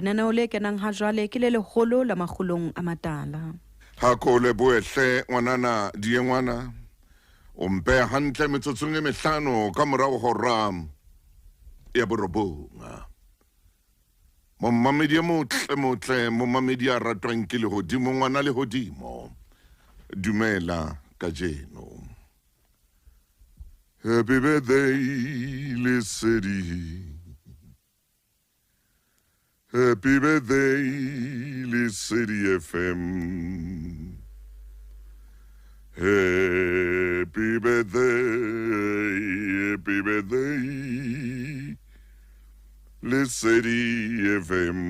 Lenaneo le kenang ha jwale ke le leholo la makgulong a matala. Ha ko le boehle ngwanana diengwana o mpe hantle metsotsong e mehlano ka morao hora ya borobonga. Mommamedi motle mommamedi a ratwang ke lehodimo ngwana lehodimo. Dumela kajeno. Happy birthday Lesedi. Happy birthday Lesedi FM. Happy birthday Lesedi FM.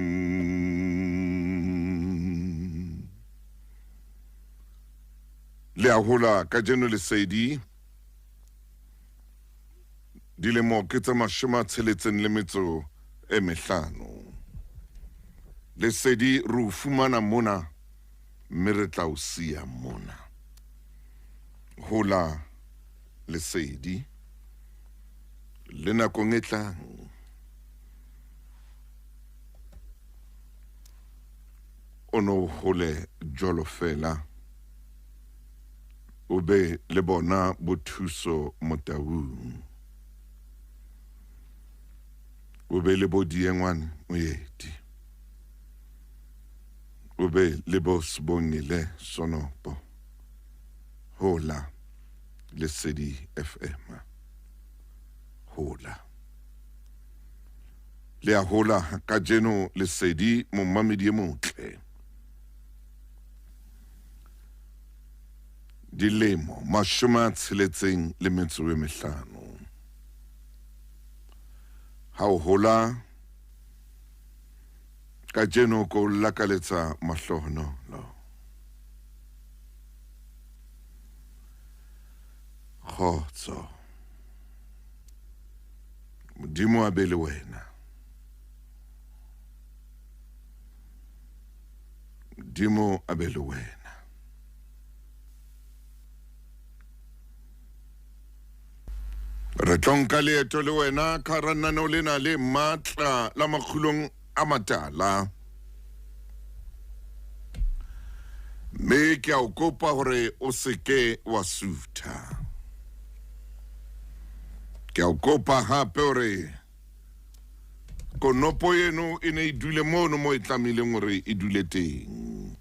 Le ahola kajeno Lesedi. Dilemo ke tsa mashome tsheletseng le metso e mehlano. Lesedi re fumana mona mme re tla o siya mona. Hola Lesedi le nakong e tlang. Ono hole jolo fela o be le bona bothuso motaung. O be le bo diengwane moeti. O be le bo sbongile sonopo. Hola Lesedi FM. Hola. Le a hola kajeno Lesedi mommamedi motle. Dilemo mashome tsheletseng le metso e mehlano. Ha o hola kajeno ko lakaletsa mahlohno lo. Khotso. Modimo a be le wena. Modimo a be le wena. Re tlonka leeto le wena ka rananeo lena le matla la makgulong a matala. Me ke a o kopa hore o seke wa sutha. Ke a o kopa hape hore konopo eno e ne e dule mono mo e tlamehileng hore e dule teng.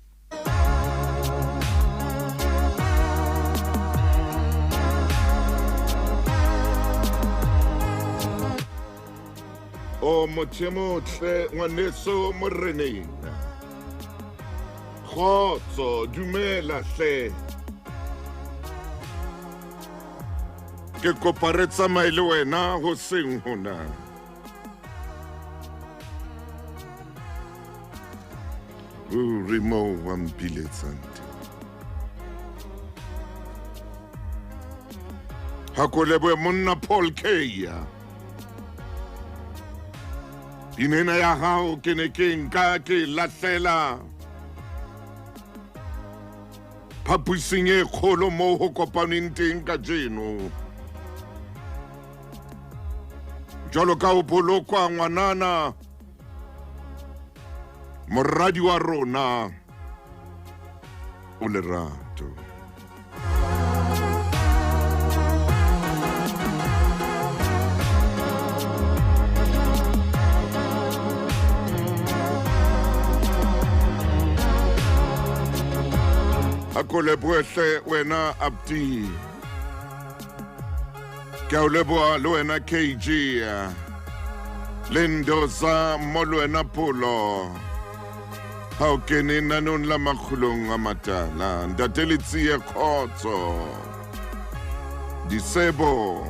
O mothemotle ngwaneso moreneng. Khotso dumela hle. Ke kopa re tsamaye le wena hoseng hona. Re mo wa mpiletsante. Ha ko lebohe monna Paul Keya. Inena ya hao ke ne ke nka ke lahlela phaposing e kgolo mo ho kopaneng teng kajeno. Jwalo ka ho bolokwa ngwanana moradi wa rona o Lerato. Ako lebohle wena Abdi. Ke a o leboha le wena KG. Lendoza mo le wena Polo. Ha o kene nanong la makgulong a matala. Ntate Letsie Khotso. Disebo.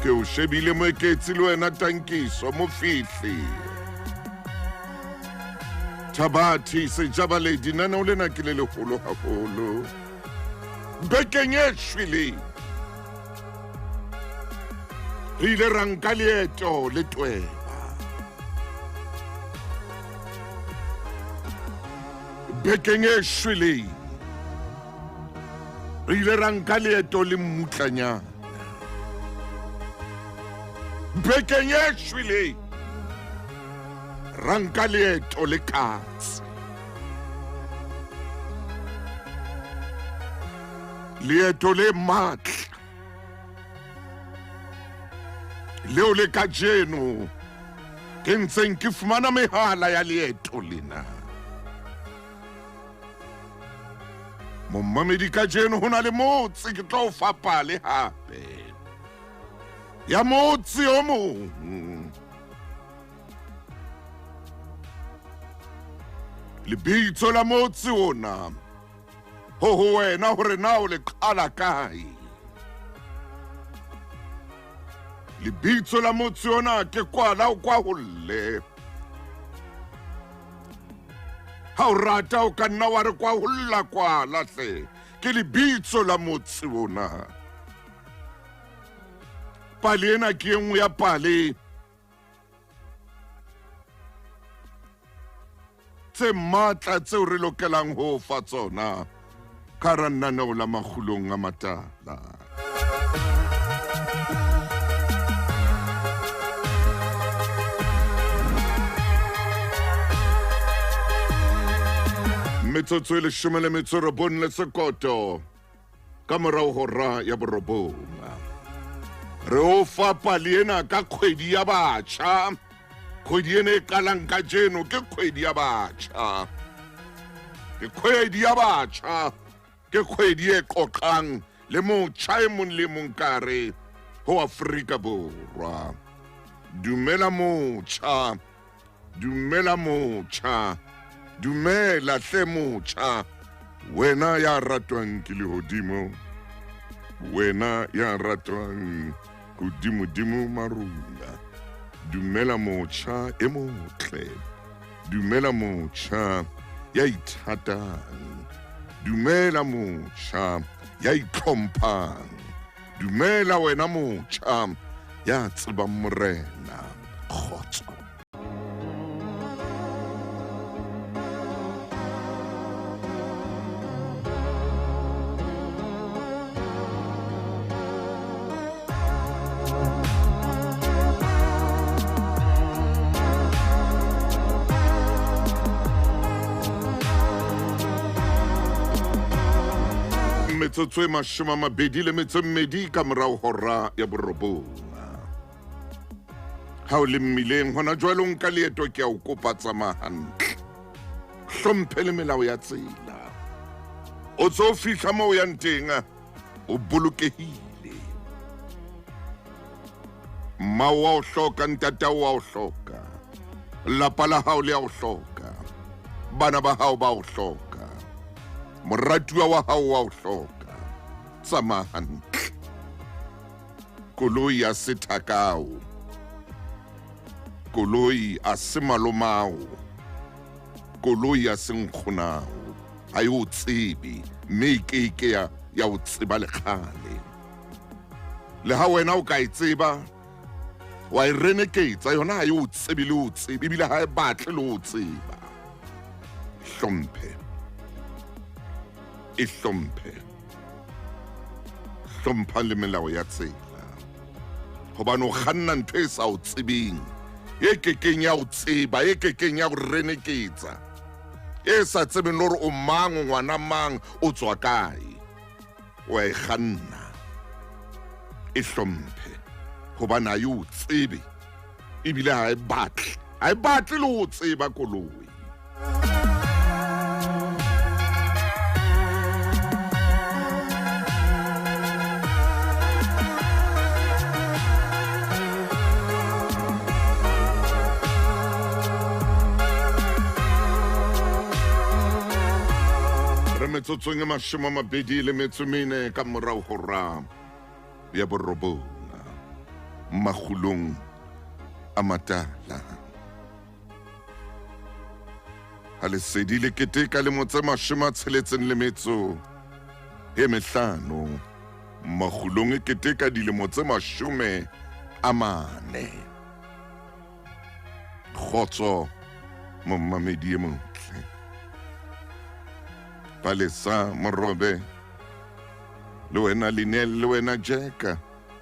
Ke o shebile moeketsi le wena Tankiso mo fihli. Thabati Sejabaledi nana o lena ke le leholo haholo. Bekeng e shwele. Re ile ra nka leeto le tweba. Bekeng e shwele. Re ile ra nka leeto le mmutlanyana. Bekeng e shwele. ranka leeto le katse leeto le matla leo le kajeno ke ntseng ke fumana mehala ya leeto lena mommamedi kajeno ho na le motse ke tlo o fa pale hape ya motse o mong lebitso la motse ona ho wena hore na o le qala kae lebitso la motse ona ke kwala o kwa holle ha o rata o ka nna wa re kwa holla kwala hle ke lebitso la motse ona pale ena ke enngwe ya pale tse matla tseo re lokelang ho fa tsona ka rananeo la makgulong a matala metsotso e 17 ka morao hora ya borobonga re o fa pale ena ka kgwedi ya batjha kgwedi ena e qalang kajeno ke kgwedi ya batjha ke kgwedi ya batjha ke kgwedi e qoqang le motjha e mong le mong kare ho Afrika Borwa dumela motjha dumela motjha dumela hle motjha wena ya ratwang ke lehodimo wena ya ratwang hodimo marula dumela motjha e motle dumela motjha ya ithatang dumela motjha ya itlhomphang dumela wena motjha ya tsebang morena kgotso metsotso e 22 ka morao hora ya borobonga ha o le mmileng hona jwale o nka leeto ke a o kopa tsamaya hantle hlomphe le melao ya tsela o tso fihla moo o yang teng o bolokehile mmao wa o hloka ntatao wa o hloka lapa la hao le a o hloka bana ba hao ba o hloka moratuwa wa hao wa o hloka tsamaya hantle koloi ya sethakao koloi a se malomao koloi ya senkgonao ha e o tsebe mme e ke ya o tseba le kgale le ha wena o ka e tseba wa e reneketsa yona ha e o tsebe le o tsebe ebile ha e batle le o tseba hlomphe e hlompha le melao ya tsela hobane o kganna ntho e sa o tsebeng e kekeng ya o tseba e kekeng ya go reneketsa e sa tsebeng le gore o mang ngwana mang o tswa kae wa e kganna e hlomphe hobane ha e o tsebe ebile ha e batle le o tseba koloi metsotsong e 24 ka morao hora ya borobonga makgulong a matala ha lesedi le keteka le motse 65 makgulong e keteka dilemo tse 40 kgotso mommamedi e motle Palesa Morobe le wena Linel le wena Jeka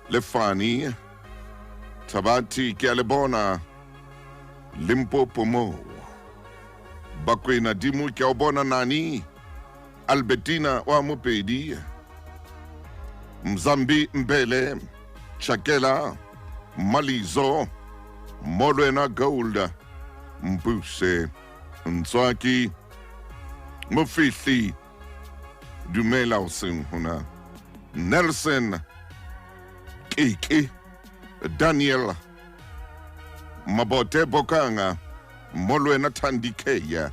le Fani Tabati ke a le bona Limpopo mo. Bakwena dimu kia o bona nani. Albertina wa Mopedi. Mzambi Mbele. Chakela. Malizo. Molwena Gold. Mbuse. Ntswaki. Mofihli. Dumela o seng hona. Nelson. Kiki. Daniel. Mabote Bokanga. Molwena Tandikeya.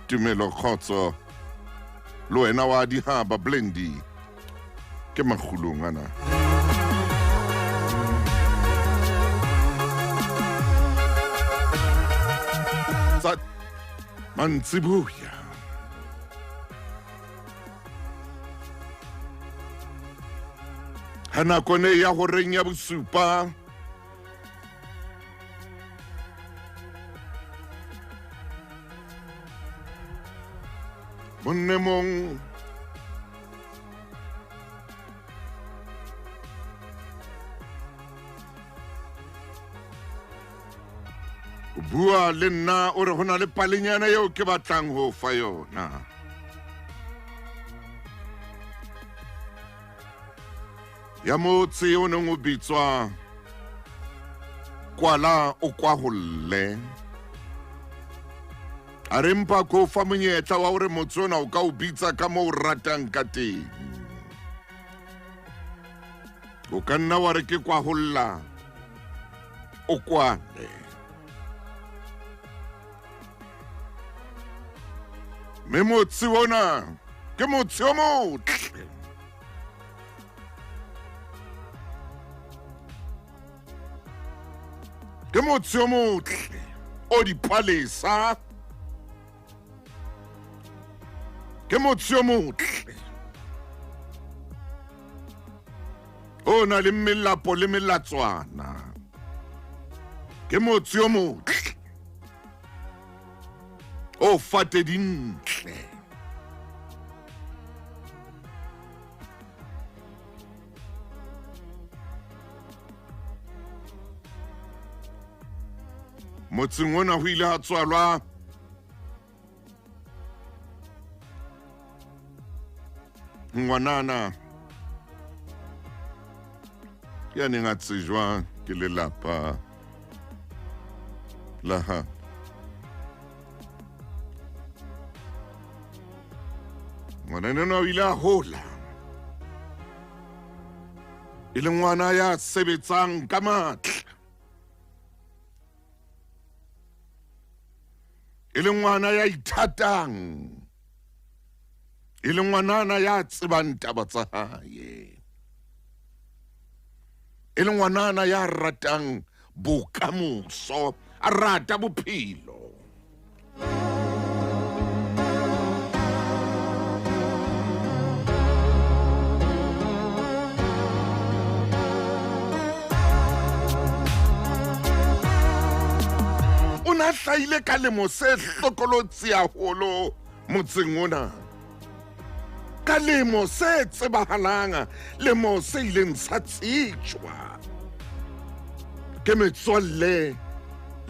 Tumelo Khotso. Loena wa Dihaba Blendi. Ke makhulungana. Sa Mantsibuya. Hana kone ya ho renya bosupa. Monne mong bua le nna o re hona le palenyana eo ke batlang ho fa yona. Ya motse o neng o bitswa Kwala o kwa holle. A re mpa ko fa monyetla wa hore motse ona o ka o bitsa ka moo o ratang ka teng. O ka nna wa re ke kwa holla o kwale. Me motse ona ke motse o motle. Ke motse o motle o dipalesa. Ke motse o motle o na le melapo le melatswana. Ke motse o motle o fate dintle. Motseng ona ho ile ha tswalwa ngwanana ya neng a tsejwa ke lelapa la ha. Ngwanana o ile a hola e le ngwana ya sebetsang ka matla. E le ngwana ya ithatang. E le ngwanana ya tsebang taba tsa hae. E le ngwanana ya ratang bokamoso, a rata bophelo. O na hlaile ka lemo se hlokolotsi haholo motseng ona. Ka lemo se tsebahalang, lemo se ileng sa tsejwa ke metswalle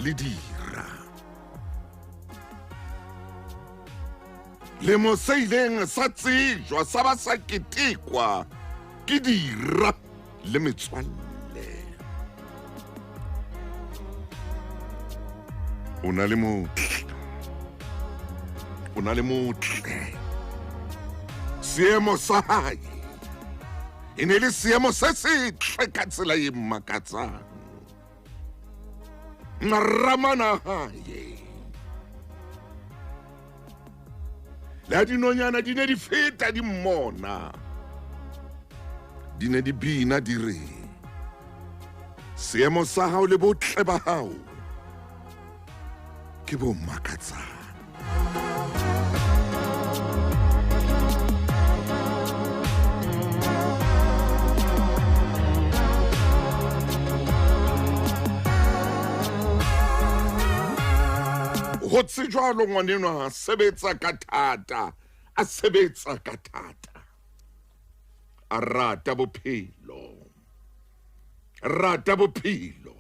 le dira. Lemo se ileng sa tsejwa sa ba sa ketekwa ke dira le metswalle. O na le motle. O na le motle. Seemo sa hae e ne le seemo se setle ka tsela e mmakatsang. Ramana hae la dinonyana di ne di feta di mmona. Di ne di bina di re seemo sa hao le botle ba hao ke bo makatsang. Ho tsejwalo ngwaneno a sebetsa ka thata, a sebetsa ka thata. A rata bophelo. Rata bophelo.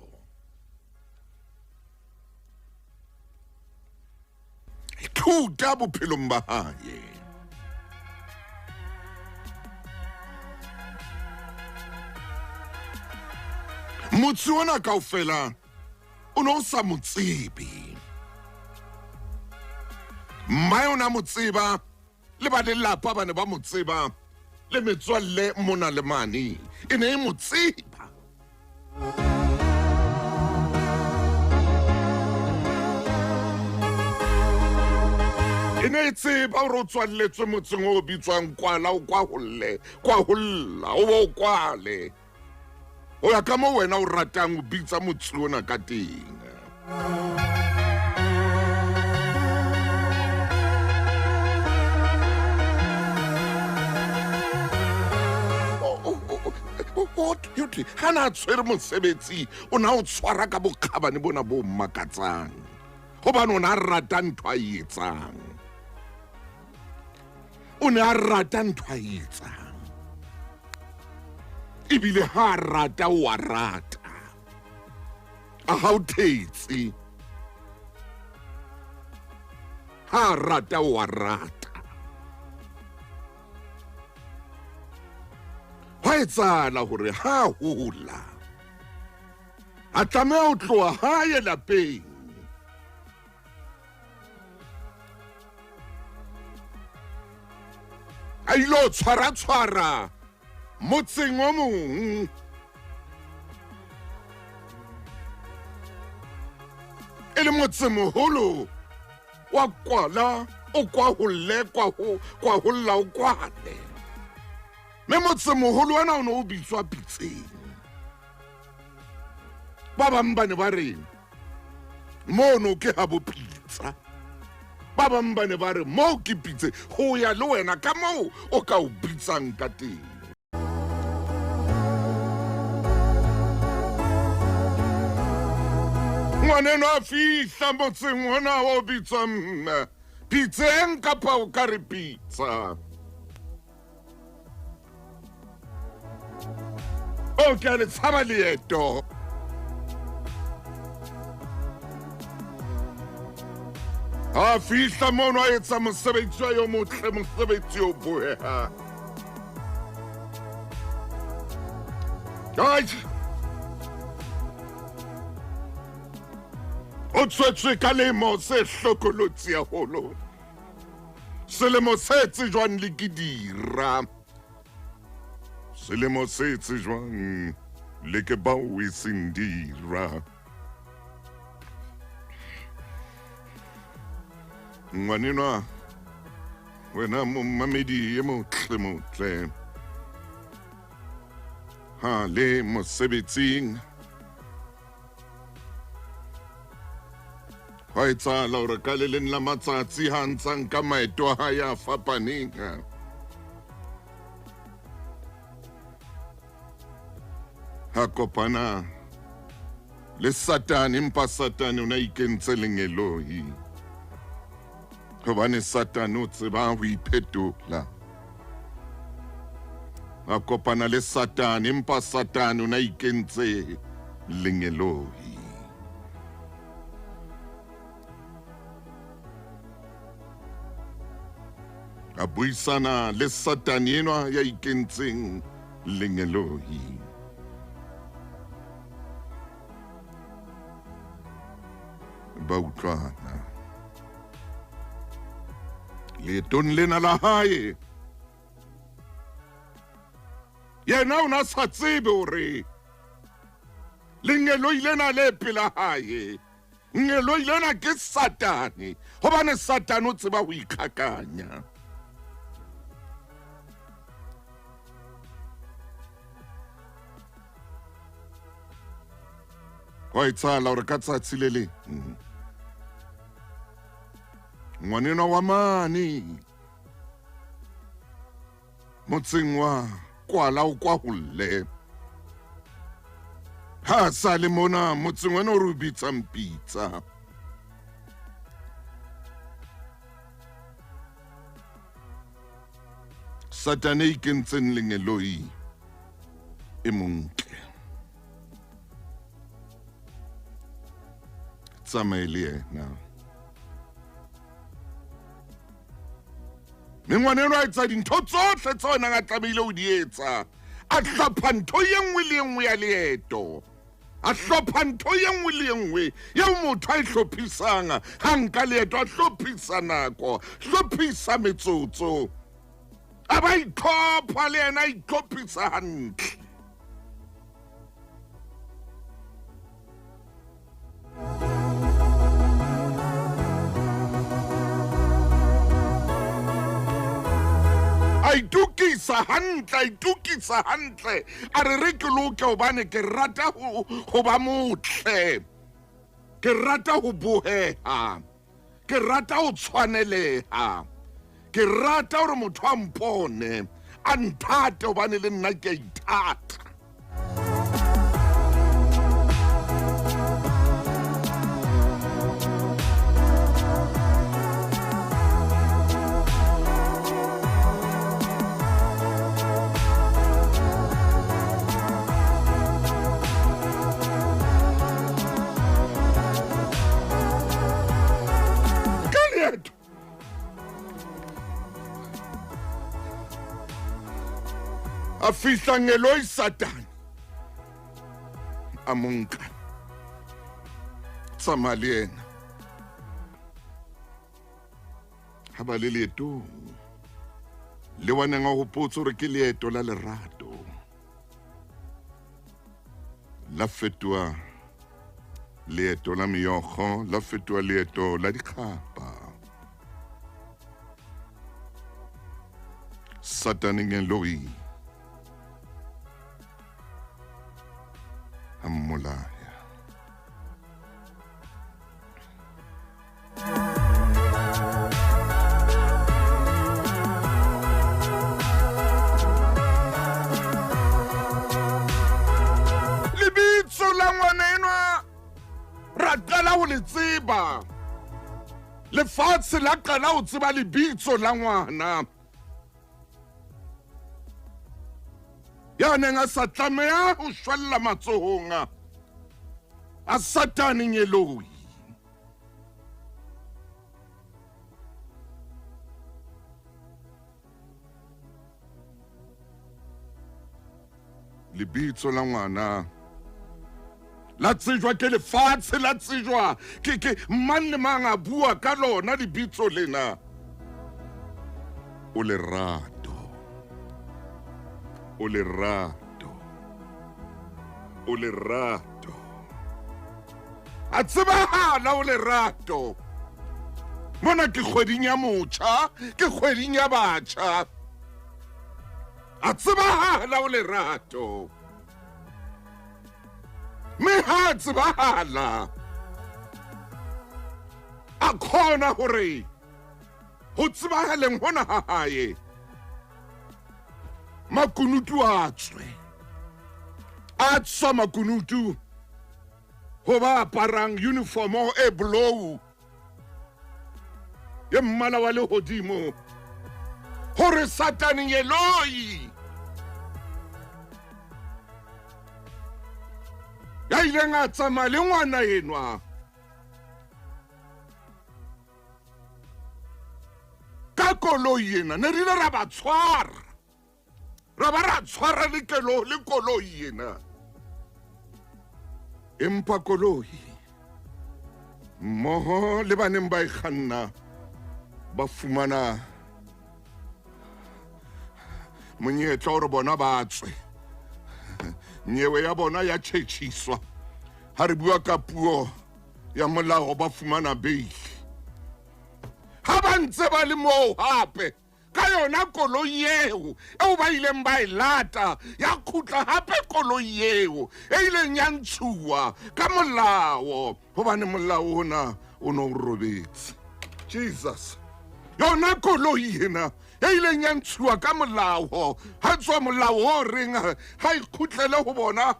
ithuta bophelong ba hae. Motse ona kaofela o ne o sa mo tsebe. Mmae o ne a mo tseba, le ba lelapa ba ne ba mo tseba, le metswalle mona le mane e ne e mo tseba. E ne e tseba hore o tswalletswe motseng o bitswang Kwala, o kwaholle, kwaholla, o bo o kwale. O ya ka mo wena o ratang o bitsa motse ona ka teng. Ha na tshwere mosebetsi o na o tshwara ka bokgabane bona bo makatsang, hobane o ne a rata ntho a e etsang. O ne a rata ntho a e etsang, ebile ha a rata o a rata, a ha o thetse. Ha a rata o a rata. Hwa etsahala hore ha a hola a tlameha ho tloha hae lapeng a ilo tshwara motseng o mong, e le motse moholo wa Kwala, o kwaholle, kwaholla, o kwale. Me motse moholo ona o ne o bitswa Pitseng. Ba bang ba ne ba re mono ke ha bo Pitsa, ba bang ba ne ba re mo ke Pitse, ho ya le wena ka moo o ka o bitsang ka teng. Ngwaneno a fihla motseng ona o bitswang Pitseng kapa o ka re Pitsa. O ke a le tshaba leeto. A fihla mono a etsa mosebetsi wa yo motle, mosebetsi o boheha. O tswetswe ka lemo se hlokolotsi haholo, selemo se tsejwang le ke dira, selemo se tsejwang le ke bao e seng dira. Ngwanenwa, wena momamedi e motle, ha le mosebetsing hwa etsahala hore ka le leng la matsatsi ha ntshang ka maeto a hae a fapaneng, ha kopana le Satane, empa Satane o ne a ikentse lengeloi, hobane Satane o tseba ho iphetola. Ha kopana le Satane, empa Satane o ne a ikentse lengeloi. A buisana le Satane enwa ya ikentseng lengeloi. Ba utlwana leetong lena la hae, yena o na sa tsebe hore lengeloi lena le pela hae, ngeloi lena ke Satane, hobane Satane o tseba ho ikgakanya. Hwa etsahala hore ka tsatsi le le ngwanenwa wa mane motseng wa Kwala, o kwaholle, ha sa le mona motseng wena o re o bitsang Pitsa. Satane e ikentseng lengeloi e montle, tsamaye le yena. mengwana eno a etsa dintho tsohle tse wena ga tlamehile o di etsa a hlopha ntho ye nngwe le nngwe ya leeto a hlopha ntho ye nngwe le nngwe yeo motho a e hlophisang ga nka leeto a hlophisa nako hlophisa metsotso a ba itlhopha le yena a itlhophisa hantle a itukisa hantle a re ke loke hobane ke rata ho ba motle ke rata ho boheha ke rata ho tshwaneleha ke rata hore motho a mpone a nthate hobane le nna ke a ithata a fihla ngeloi Satane a monka tsamaya le yena ha ba le leetong le waneng a hopotsa hore ke leeto la lerato la fetoha leeto la meokgo la fetoha leeto la dikgapa Satane ngeloi Mulaya. Lebitso la ngwana enwa ra qala ho le tseba lefatshe la qala ho tseba lebitso la ngwana ya neng a sa tlameha ho shwella matsohong a Satane ngeloi lebitso la ngwana la tsejwa ke lefatshe la tsejwa ke mang le mang a bua ka lona lebitso lena o lerato a tsebahala o lerato mona ke kgweding ya motjha ke kgweding ya batjha a tsebahala o lerato me ha tsebahala a khona hore ho tsebahaleng hona ha hae makunutu a tswa makunutu ho ba aparang uniformo e blue ye mmala wa lehodimo hore Satane ngeloi ya ileng a tsamaya le ngwana enwa ka koloi ena ne rile ra ba tshwara ra ba ra tshwara le koloi ena empa koloi mmoho le baneng ba ikganna ba fumana monyetla hore bona ba tswe nyewe ya bona ya tjhetjhiswa ha re bua ka puo ya molao ba fumana beili ha ba ntse ba le moo hape ka yona koloi eo ba ileng ba e lata ya khutla hape koloi eo ileng ya ntshuwa ka molao hobane molao ona o no robetse Jesus yona koloi ena ileng ya ntshuwa ka molao ha tswa molao o reng ha ikhutlele ho bona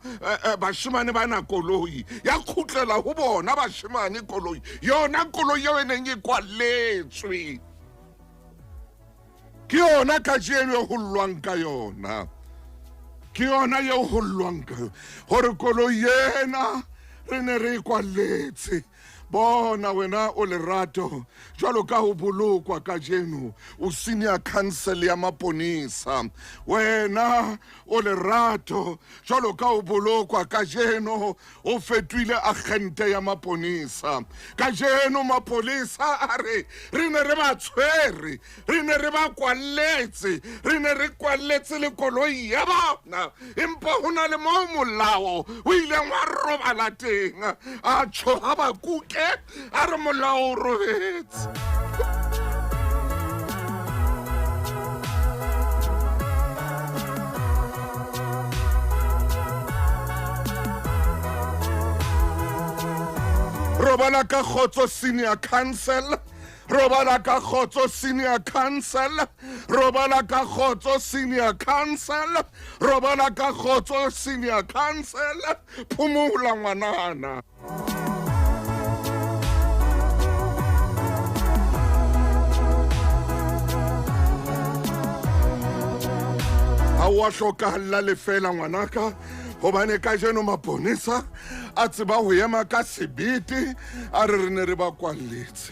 bashimane ba na koloi ya khutlela ho bona bashimane koloi yona koloi eo eneng e kwaletswe ke yona ka jeno ho lwang ka yona ke yona eo ho lwang ka hore koloi ena re ne re kwaletse bona wena o lerato jwalo ka ho bolokwa ka jeno o senior council ya maponisa wena o lerato jwalo ka ho bolokwa ka jeno o fetwile agente ya maponisa ka jeno mapolisa are re ne re ba tshwere re ne re ba kwalletse re ne re kwalletse le koloi ya bona empa hona le mo molao o ile wa robala teng a tshoha ba kuke a re molao o robetse robala ka khotso senior council robala ka khotso senior council robala ka khotso senior council robala ka khotso senior council phumula ngwanana a wa hlokahala le fela ngwanaka gobane ka jeno maponisa a tseba ho ema ka sebete a re ne re ba kwalletse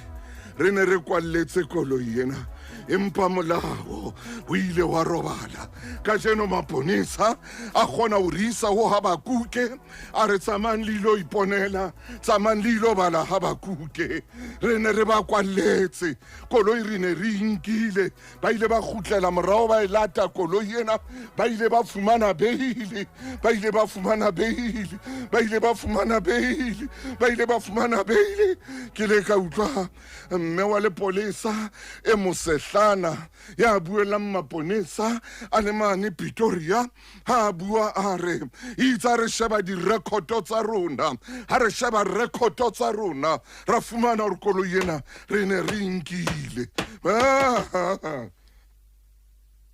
re ne re kwalletse koloi ena empa molao o ile wa robala ka jeno maponisa a kgona ho risa ho Habakuke a re tsamang lilo iponela tsamang lilo bala Habakuke re ne re ba kwalletse koloi re ne re inkile ba ile ba khutlela morao ba ilata koloi ena ba ile ba fumana beili ba ile ba fumana beili ba ile ba fumana beili ba ile ba fumana beili ke le ka utlwa mme wa le polisa e mosehlana ya buelang maponesa a le mane Pretoria ha bua a re itsa re sheba di rekoto tsa rona ha re sheba rekoto tsa rona ra fumana hore koloi ena re ne re inkile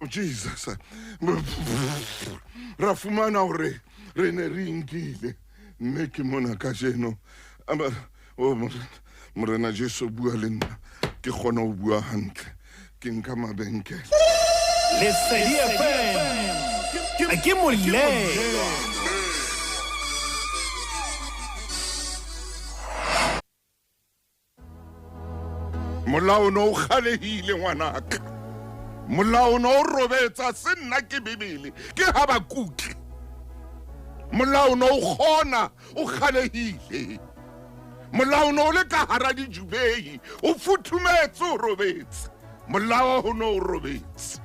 Jesus ra fumana hore re ne re inkile mme ke mona ka jeno morena Jesu bua le nna ke kgona ho bua hantle ke nka mabenkele Lesedi FM ke molelo molao no o kgalehile ngwanaka molao no o robetsa se nna ke Bibele ke Habakuke molao no o kgona o kgalehile molao no le ka hara dijubei o futhumetse o robetse molao ho no o robetse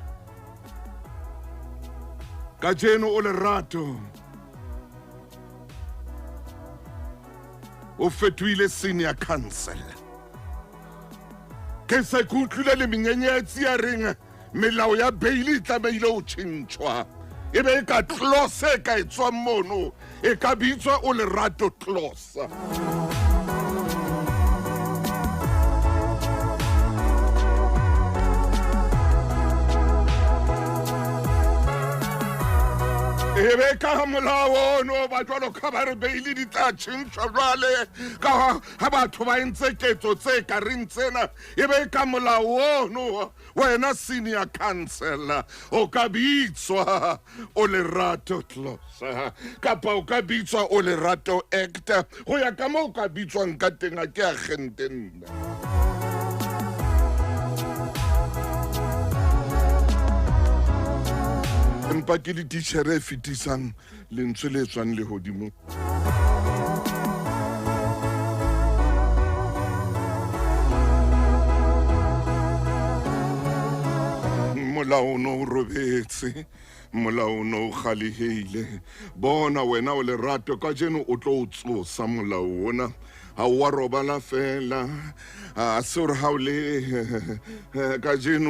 ka jeno o lerato o fetwile senior council ke se kutlule le menyenyetsi ya reng melao ya beili tlameile o tshintshwa ebe ka close ka etswa mono e ka bitswa o lerato close ebe ka molao no ba jwalo ka ba re beili di tla tshintshwa jwale ka ha batho ba entse ketso tse ka reng tsena ebe ka molao no wena senior council o ka bitswa o lerato close kapa o ka bitswa o lerato act go ya ka mo o ka bitswang ka teng a ke agente nna empa ke dititjhere e fetisang lentswe le tswang lehodimo molao no o robetse molao no o kgalehile bona wena o lerato ka jeno o tlo o tsosa molao ona ha wa robala fela a se re ha o le ka jeno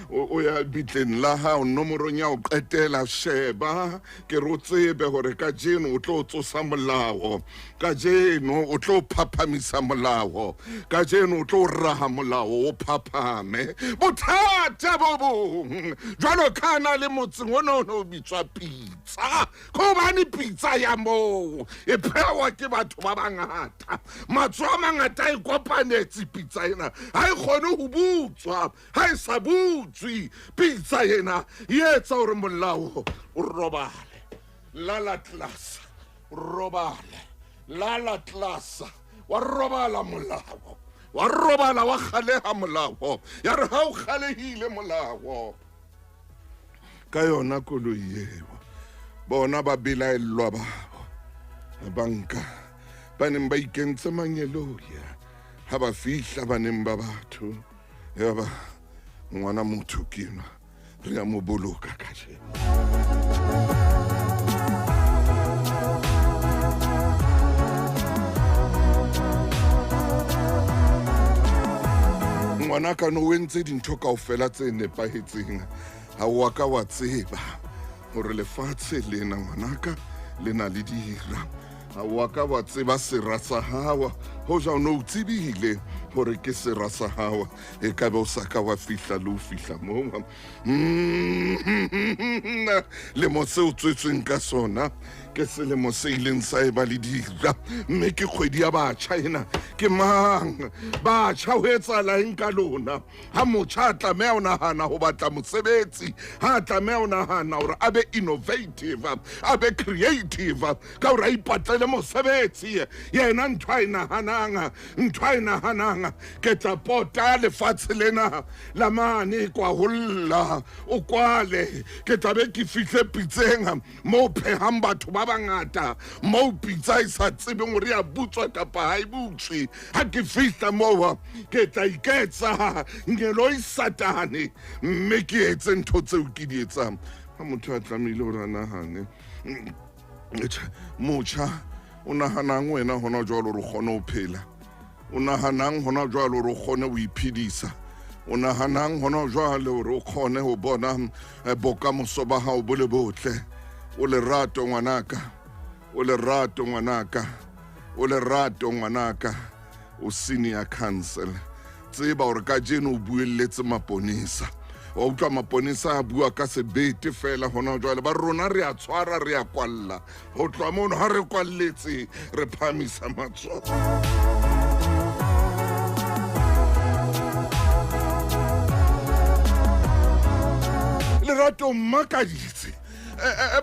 o ya bitleng la hao nomorong ya o qetela sheba ke re o tsebe hore ka jeno o tlo tsosa molao ka jeno o tlo phaphamisa molao ka jeno o tlo raha molao o phaphame bothata bo bong jwalo kana le motseng ona o bitswa pizza ko bane pizza ya mo e phewa ke batho ba bangata matso a mangata e kopanetse pizza ena ha e kgone ho butswa ha e sa butswi pizza ena e etsa hore molao o robale la class robale la class wa robala molao wa robala wa khaleha molao ya re ha o khalehile molao ka yona koloi eo bona ba belaellwa babo banka ba neng ba ikentse manyeloya ha ba fihla ba neng ba batho ya ba ngwana motho ke yena re a mo boloka kajeno ngwana ka no wentse dintho kaofela tse nepahetseng ha wa ka wa tseba hore lefatshe lena ngwanaka le na le dira ha wa ka wa tseba sera sa hawa ho ja no tsebile hore ke sera sa hawa e ka be o sa ka wa fihla le o fihla mo le mo se o tswetsweng ka sona ke selemo se ileng sa e ba le dira mme ke kgwedi ya batjha ena ke mang batjha ho etsala eng ka lona ha motjha tlameha o nahana ho batla mosebetsi ha tlameha o nahana hore a be innovative a be creative ka hore a ipatlele mosebetsi yena ntho a e nahanang ke tla pota lefatshe lena la mane kwa holla o kwale ke tla be ke fihle pitseng mo phehang batho ba bangata mo pitsa isa tsebeng hore ya butswa kapa ha e butswe ha ke fihla mo ke tla iketsa ngelo isatane mme ke etse ntho tseo ke di etsang ha motho a tlamile hore a nahane motjha o nahanang wena hona jwalo re kgone ho phela o nahanang hona jwalo re kgone ho iphedisa o nahanang hona jwalo re kgone ho bona bokamoso ba hao bo le botle o lerato ngwanaka o lerato ngwanaka o lerato ngwanaka o senior council tseba hore ka jeno o buelletse maponisa wa utlwa maponisa a bua ka sebete fela hona jwale ba rona re a tshwara re a kwalla ho tloa mono ha re kwalletse re phamisa matsoho lerato mmakaditse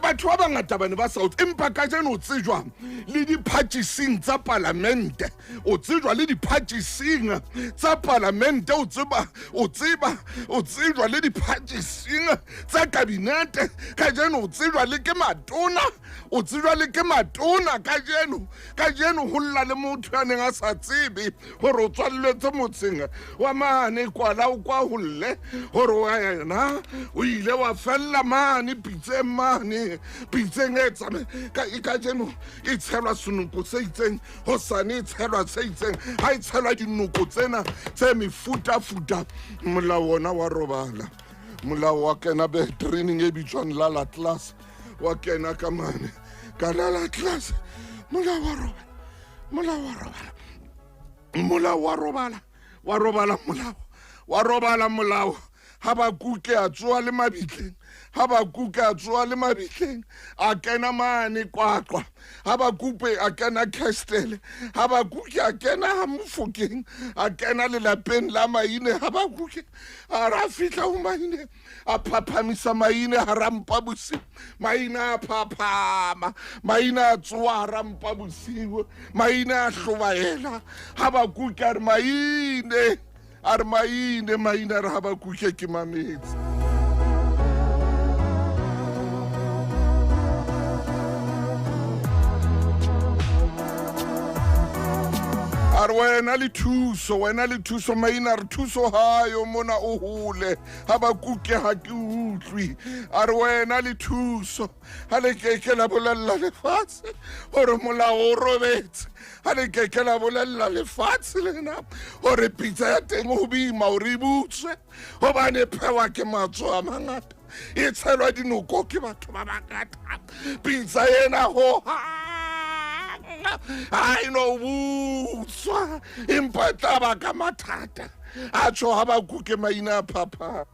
batho ba bangata ba ne ba South empa ka jeno o tsejwa le diphatjising tsa parlamente o tsejwa le diphatjising tsa parlamente o tsejwa le diphatjising tsa kabinete ka jeno o tsejwa le ke matona ka jeno ho lla le motho ya neng a sa tsebe hore o tswalletse motseng wa mane kwala o kwa holle hore wa yena o ile wa fella mane pitseng e tsame ka jeno e tshelwa senoko se itseng hosane e tshelwa se itseng ha e tshelwa dinoko tsena tse mefutafuta molao wona wa robala molao wa kena be training e bitswang lala class wa kena ka mane ka lala class molao wa robala ha ba kuke a tsoa le mabitleng a kena mane kwaqwa ha ba kupe a kena Castele ha ba kuke a kena ha Mofokeng a kena lelapeng la Maine ha ba kuke a ra fihla ho Maine a phaphamisa Maine ha rampa bosiu Maine a phaphama Maine a tsoa rampa bosiu Maine a hlobaela ha ba kuke a re Maine re ha ba kuke ke mametse a re wena le thuso Maine a re thuso hayo mona o hole ha ba kuke ha ke utlwi a re wena le thuso ha le keke la bolella lefatshe hore molao o robetse ha le keke la bolella lefatshe lena hore pitsa ya teng ho boima hore e butswe hobane phewa ke matso a mangata e tshelwa dinoko ke batho ba bangata pitsa ena ho I know butswa empa taba ka mathata a tsho ha ba kuke Maine a phapha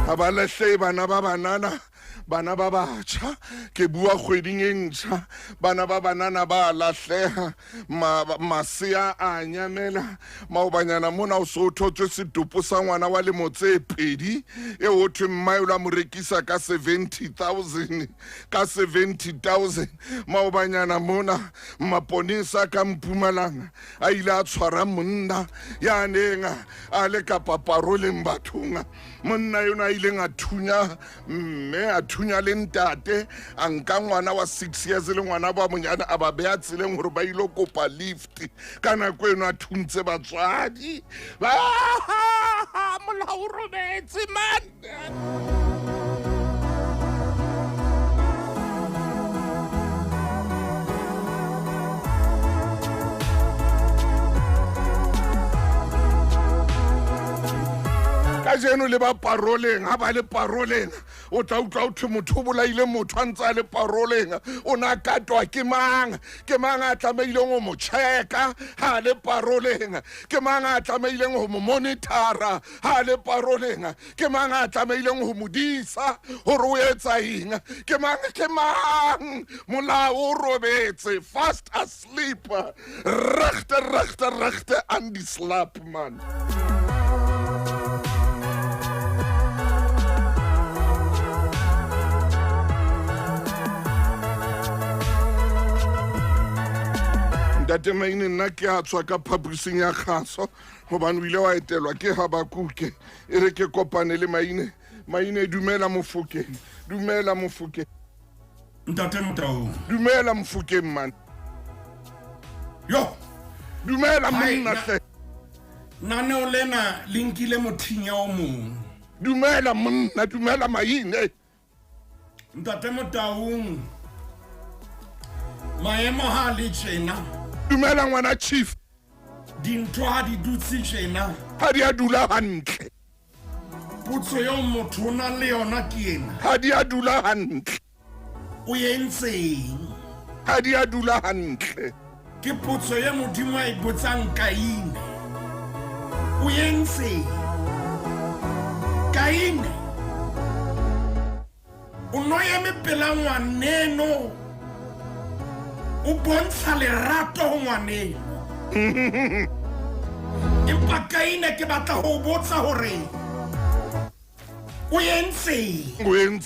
ha ba lehle bana ba banana bana ba batjha ke bua kgweding e ntjha bana ba banana ba lahleha masea a nyamela maobanyana mona o so thotswe setopo sa ngwana wa lemo tse pedi e ho thwe mmae o la mo rekisa ka 70,000 ka 70,000 maobanyana mona maponisa ka Mpumalanga a ile a tshwara monna ya neng a le ka paparoleng bathonga monna yona ile a thunya mme a thunya le ntate a nka ngwana wa 6 years le ngwana ba monyana a ba beya tseleng hore ba ilo kopa lift kana kweno a thuntse batswadi molao robetse man. Ka jeno le ba paroleng ha ba le paroleng o tla utlwa o thwe motho o bolaile motho a ntse a le paroleng o na katwa ke mang a tlameileng go mo checka ha le paroleng ke mang a tlameileng go mo monitara ha le paroleng ke mang a tlameileng go mo disa gore o etsa eng ke mang molao o robetse fast asleep regte anti-slap man. Ntate Maine nna ke a tswa ka phaposing ya kgaso gobane o ile wa etelwa ke Habakuke e re ke kopane le Maine dumela Mofokeng Ntate Motau dumela Mofokeng man yo dumela monna hle nane o lena linkile mothinya o mong dumela monna dumela Maine Ntate Motau maemo ha le tjena dumela ngwana chief dintho ha di dutse tjena ha di a dula hantle potso yo motho na le yona ke ena ha di a dula hantle o yentseng ha di a dula hantle ke potso ye modimo a ibotsang Kaine o yentseng Kaine o no eme pela ngwaneno o bontsha lerato ho ngwaneno empa Kaine ke batla ho botsa hore o yentseng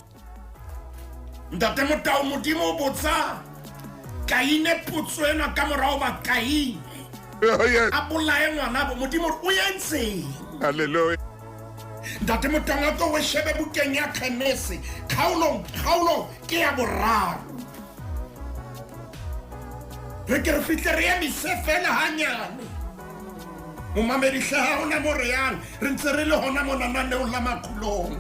Ntate Motau modimo o botsa Kaine potso ena ka morao ba Kaine a bolae ngwana bo modimo o yentseng hallelujah Ntate Motau a go shebe bukeng ya Kgenese kgaolo ke ya boraro re ke re fihle re emise fela hanyane mo mamedi hlaha ona mo real re ntse re le hona mona mananeo la makhulong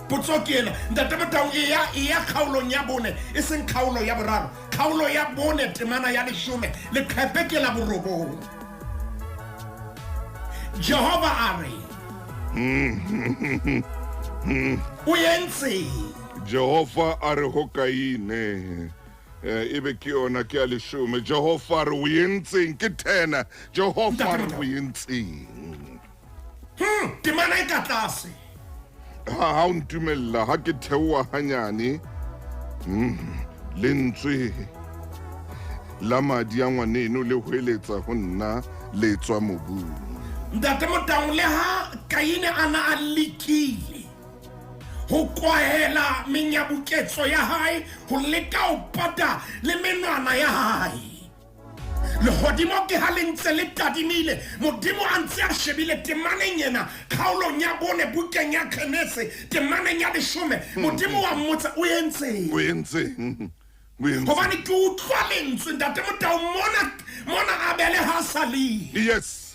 potso ke ena Ntate Motau e ya kgaolong ya bone e seng kgaolo ya boraro kgaolo ya bone temana ya 10 le qhepe ke la borobong Jehova a re o yentseng Jehova a re ho Kaine ebe ke yona ke a 10 Jehova re o yentseng ke 10 Jehova re o yentseng temana e ka tlase ha o ntumella ha ke theoa hanyane lentswe la madi a ngwaneno le hweletsa ho nna le tswa mobung Ntate Motau le ha Kaine ana a likile ho kwahela menyabuketso ya hae ho leka ho pata le menwana ya hae le hodimo ke ha le ntse le tadimile modimo a ntse a shebile temaneng ena kgaolong ya bone bukeng ya Kgenese temaneng ya 10 modimo wa mmotsa o yentseng hobane ke utlwa lentswe Ntate Motau mona a bele ha sali yes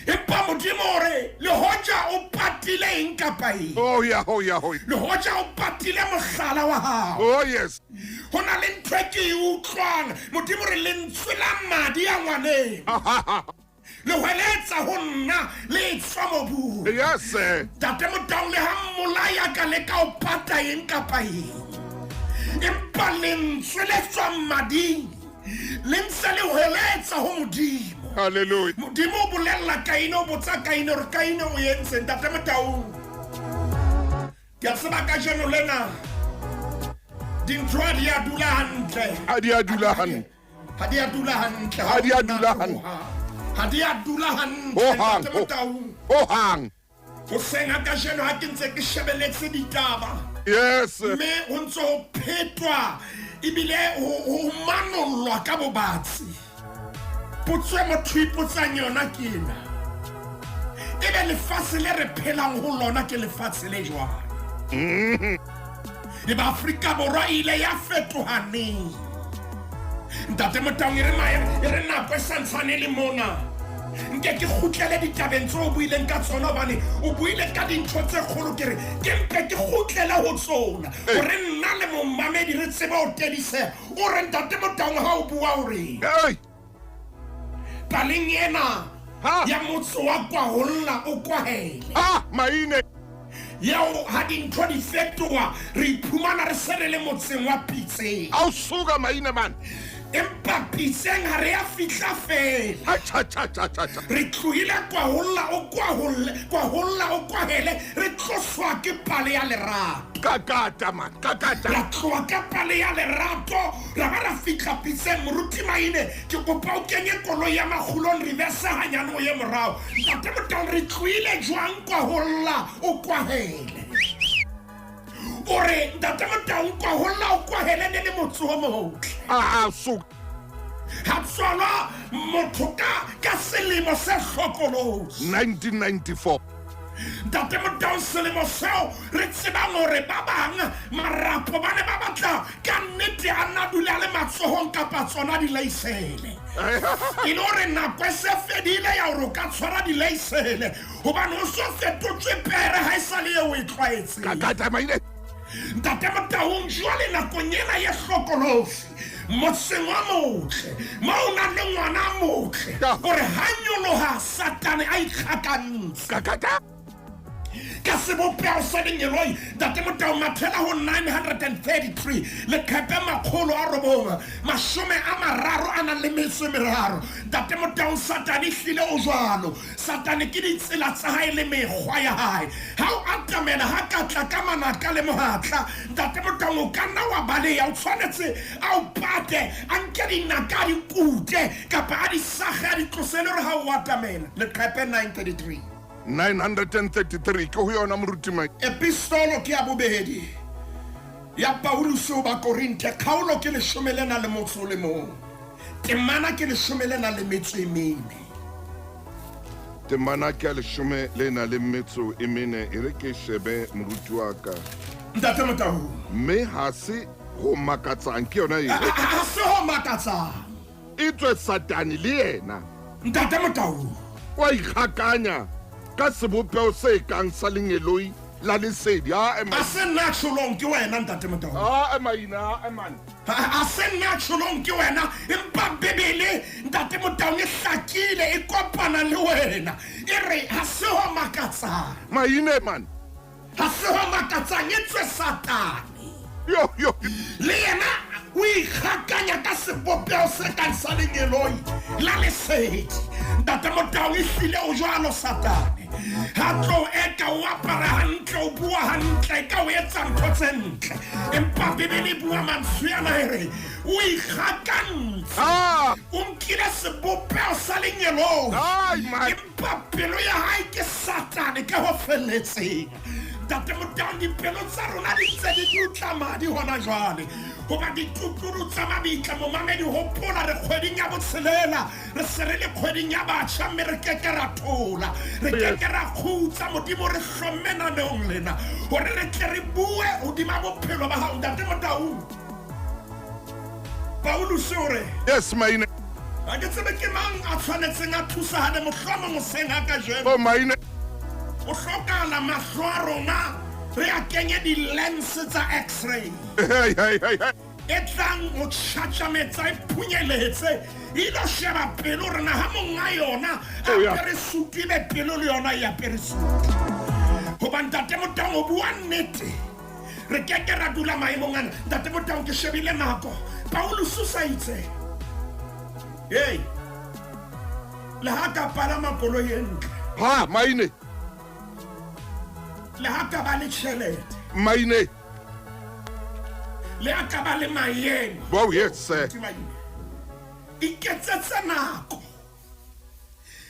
empa modimo hore le hoja o patile eng kapa eng oh yeah le hoja o patile mohlala wa hao oh yes hona le ntho e ke e utlwang modimo re lentswe la madi a ngwaneng le hweletsa ho nna le tswa mobung yes Ntate Motau le ha mmolaya ka leka o pata eng kapa eng empa lentswe le tswa mading le ntse le hweletsa ho modimo hallelujah modimo o bolella Kaine o botsa Kaine re Kaine o yentseng Ntate Motau ke a tseba ka jeno lena dintho ha di a dula hantle Ha di a dula hantle. ha di a dula hantle Ha di a dula hantle. ha di a dula hantle Ho hang, Ntate Motaung. ho hang. Ho senga ka jeno ha ke ntse ke shebeletse ditaba Yes. mme ho ntse ho phetwa ebile ho manollwa ka bobatsi potso e motho ipotsang yona ke ena ebe lefatshe le re phelang ho lona ke lefatshe le jwang ebe Afrika Borwa ile ya fetoha neng Ntate Motaung e re nako e santsane le mona nke ke kgutlele ditabeng tse o buileng ka tsona hobane o buile ka dintho tse kgolo ke re ke mpe ke kgutlele ho tsona hore nna le mommamedi re tsebe ho tediseha o re Ntate Motaung ha o bua o reng Hey. paleng ena Ha. ya motse wa kwaholla o kwahele Ah, Maine. yao ha dintho di fetoha re iphumana re se re le motseng wa Pitseng Au suka Maine man. empa Pitseng ha re ya fihla fela Cha cha cha cha cha. re tlohile kwaholla o kwahele re tloswa ke pale ya lerato Kakata man, kakata. ra tloha ka pale ya lerato ra ba ra fihla Pitseng moruti Maine ke kopa o kenye koloi ya Makgulong reverse hanyane o ye morao Ntate Motaung re tlohile jwang kwaholla o kwahele ore Ntate Motaung kwaholla o kwahele le motse o motle Ah, suka. ha tswalwa motho ka selemo se hlokolosi 1994. Ntate Motaung selemo seo re tsebang hore ba bang marapo ba ne ba batla ka nnete a nna dula le matsohong kapa tsona dilaesele e le hore nako e se fedile ya hore o ka tshwara dilaesele hobane o so fetotswe pere ha e sa le eo e tlwaetseng Kakata Maine. Ntate Motaung jwale nakong ena ye hlokolosi motseng wa motle mo o nang le ngwana a motle hore ha nyoloha Satane a ikgakantse Kakata. ka sebopego sa lenyeloi Ntate Motaung mathela ho 933 leqhepe 930 a nang le metso e meraro Ntate Motaung Satane hlile o jwalo Satane ke ditsela tsa hae le mekgwa ya hae ha o atamela ha ka tla ka manaka le mohatla Ntate Motaung o ka nna wa baleya o tshwanetse a o pate a nke dinaka a di kute kapa a di sage a di tlosele hore ha o atamela leqhepe 933 933 ke ho yona moruti Maine. epistolo ke ya bobedi ya Paulus ho ba Korinte kgaolo ke 11 temana ke 14 Temana ke a leshome le na le metso e mene e re ke shebe moruti wa ka. Ntate Motaung Mme ha se ho makatsang ke yona eng. ha se ho makatsang E tswe Satane le yena. Ntate Motaung Wa ikgakanya ka sebopeo se kang sa lenyeloi la lesedi. a se nna tjholong ke wena Ntate Motaung Maine, man. a se nna tjholong ke wena empa Bebele Ntate Motaung e hlakile e kopana le wena e re ha se ho makatsang Maine man. ha se ho makatsang e tswe Satane Yo. le yena o ikgakanya ka sebopeo se kang sa lenyeloi la lesedi Ntate Motaung e hlile o jwalo Satane ha tlo eka o apara hantle o bua hantle ka o etsa ntho tse ntle empa Bebele e bua mantswe ana e re o ikgakantse o nkile sebopeo sa lenyeloi Ai, man. empa pelo ya hae ke Satane ka ho felletseng Ntate Motaung dipelo tsa rona di ntse di dutla madi hona jwale hoba dituturu tsa mabitla momamedi hopola re kgweding ya botshelela re se re le kgweding ya batjha mme re keke ra thola re keke ra kgutsa modimo re hlomme naneong lena hore re tle re bue hodima bophelo ba hao Ntate Motaung Paulus o re Yes Maine. ha ke tsebe ke mang a tshwanetseng a thusahale mohlomong hoseng ha ka jeno Oh Maine. o hlokahala mahlo a rona re a kenye di-lens tsa x-ray Hey. e tlang ho tjhatjametsa e phunyeletse e lo sheba pelo rena ha monga yona Oh, yeah. apere suti be pelo le yona e apere suti hoba Ntate Motaung o bua nnete re keke ra dula maemong ana Ntate Motaung ke shebile nako Paulus o sa itse hey le ha ka palama koloi e ntle Ha Maine. le ha ka ba le tjhelete Maine. le a ka ba le maemo Oh, yes, sir. iketsetsa nako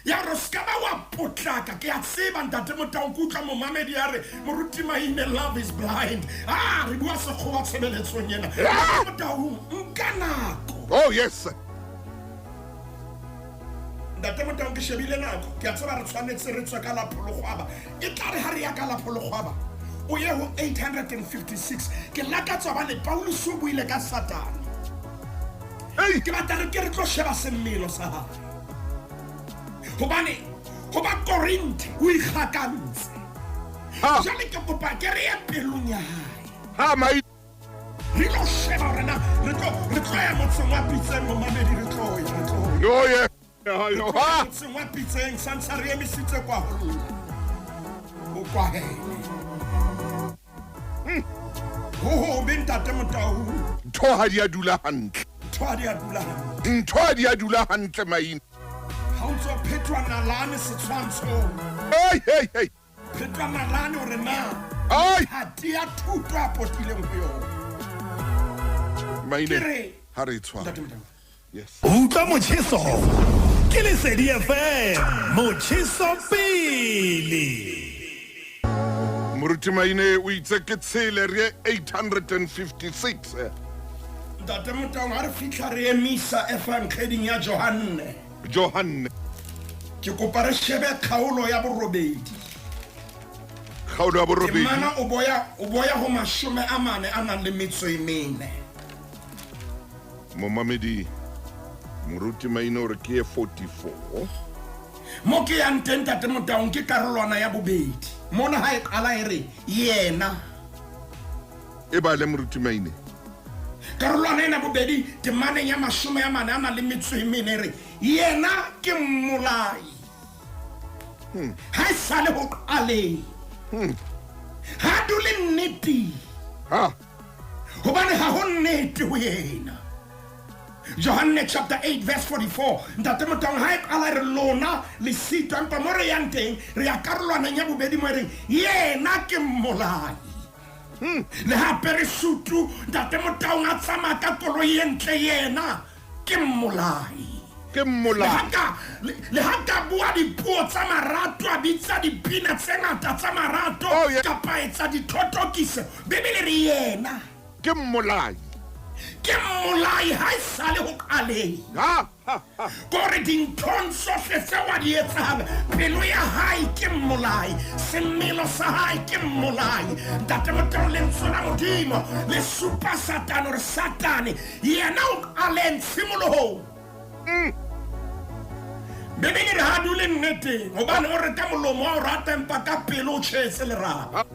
ya re ska ba wa potlaka ke a tseba ntate Motaung ke utlwa momamedi ya re moruti Maine love is blind re bua sekgowa tshebeletsong ena ntate Motaung nka nako Oh, yes, sir. ntate Motaung ke shebile nako ke a tseba re tshwanetse re tswe ka la phologwaba e tla re ha re ya ka la phologwaba o ye ho 856 ke lakatswa ba le Paulus o buile ka Satane Hey, ke batla re ke re tlo sheba semmelo sa hae hobane ho ba Korinte o ikgakantse ha, jale ke kopa ke re ye pelong ya hae ha, Maine. re lo sheba hore na re tlo ya motseng wa Pitseng momamedi re tlo ya Oh, yeah. Ha, motseng wa Pitseng santsha re emisitse kwa holla o kwahele ho be ntate Motaung ntho ha di a dula hantle. thwadi a dula hantle. Ntho ha di a dula hantle, Maine. ha o ntso phethwa nalane setshwantshong Hey, hey, hey. phethwa nalane hore na Hey, hati ya thuto a potileng ho yona Maine. Kere. Ha re tshwara. ntate Motaung Yes. Utlwa Motjheso ke Lesedi FM Motjheso pele. Moruti Maine o itse ke tshele re 856. ntate Motaung ha re fitlha re emisa efankgeding ya Johanne Johanne. ke kopa re shebe kgaolo ya borobedi Kgaolo ya borobedi. temana o boya ho 40 a nang le metso e mene Momamedi. Moruti Maine o re ke ye 44. mo ke yang teng ntate Motaung ke karolwana ya bobedi mona ha e qala e re yena E ba le Moruti Maine. karolwana ena bobedi temaneng ya 40 a nang le metso e mene e re yena ke mmolai ha e sale ho qaleng ha dule nnete Ha, hobane ha ho nnete ho yena Johanne chapter 8 verse 44 ntate Motaung ha e qala re lona le sito empa mo re yang teng re ya karolwaneng ya bobedi mo reng yena ke mmolai le hape re sutu ntate Motaung a tsamaya ka koloi e ntle yena ke mmolai ke mola. le haka bua dipuo tsa marato a bitsa dipina tse ngata tsa marato Oh, yeah. kapa etsa dithothokiso bebele re yena Ke molai. ke mmolai ha e sale ho qaleng Ha, ha, ha. kore dinthong tsohle tse wa di etsang pelo ya hae ke mmolai semmelo sa hae ke mmolai ntate Motaung lentswe la modimo le supa Satane hore Satane yena o qaleng tshimolohong bebele re ha dule nneteng hobane o re ka molomo wa o rata empa ka pelo o tjhetse lerapa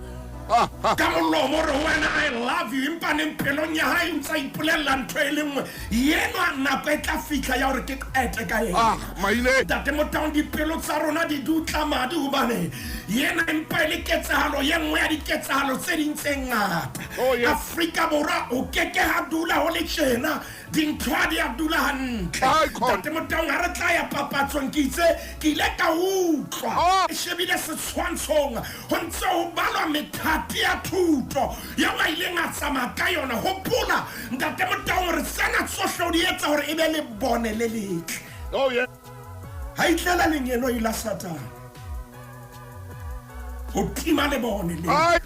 ka molomo re wena I love you empa neng pelong ya hae ntsa ipolella ntho e le nngwe yenwa nako e tla fitlha ya hore ke qete ka yena Maine. ntate Motaung dipelo tsa rona di dutla madi hobane yena empa e le ketsahalo ye nngwe ya diketsahalo tse ding tse ngata Oh, yes. Afrika Borwa o keke ha dula ho le tjena dintho ha di a dula hantle Ai, Con. ntate Motaung ha re tla ya papatsong ke itse ke ile ka utlwa Oh. e shebile setshwantshong ho ntse ho balwa methati ya thuto ya wa ileng a tsamaya ka yona hopola ntate Motaung re tsena tsohle o di etsa hore e be le bone le letle Oh, yeah. ha itlela lenyelo ila Satane ho tima le bone le Ai,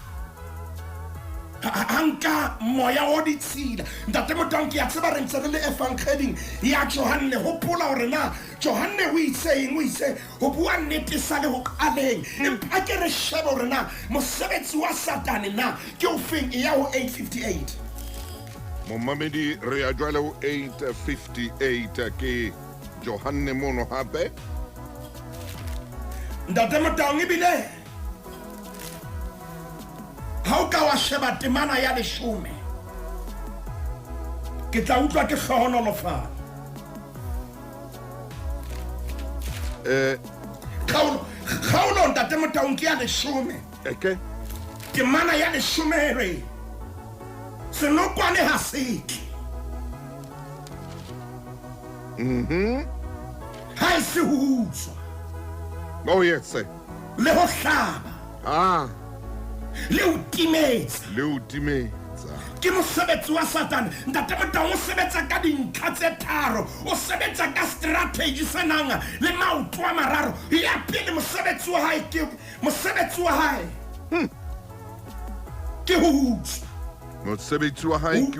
hanka moya o ditshila ntate Motaung ke ya tseba re ntse re le efankgeding ya Johanne hopola hore na Johanne o itse ho bua nnete sa le ho qaleng empa ke re shebe hore na mosebetsi wa Satane na ke o feng e ya ho 858 Momamedi re ya jwale ho 858 ke Johanne mono hape. ntate Motaung ebile ha o ka wa sheba temana ya 10 ke tla utlwa ke hlohonolofala kgaolo ntate Motaung ke ya 10 Eke. temana ya 10 re senokwane ha seke ha e se ho utswa Oh, yes, sir. le ho hlaba Ah, le o timetsa le o timetsa ke mosebetsi wa Satane. Ntate Motaung o sebetsa ka dintlha tse tharo, o sebetsa ka strategy senang le maoto a mararo. Ya pele mosebetsi wa hae ke ho utswa. mosebetsi wa hae ke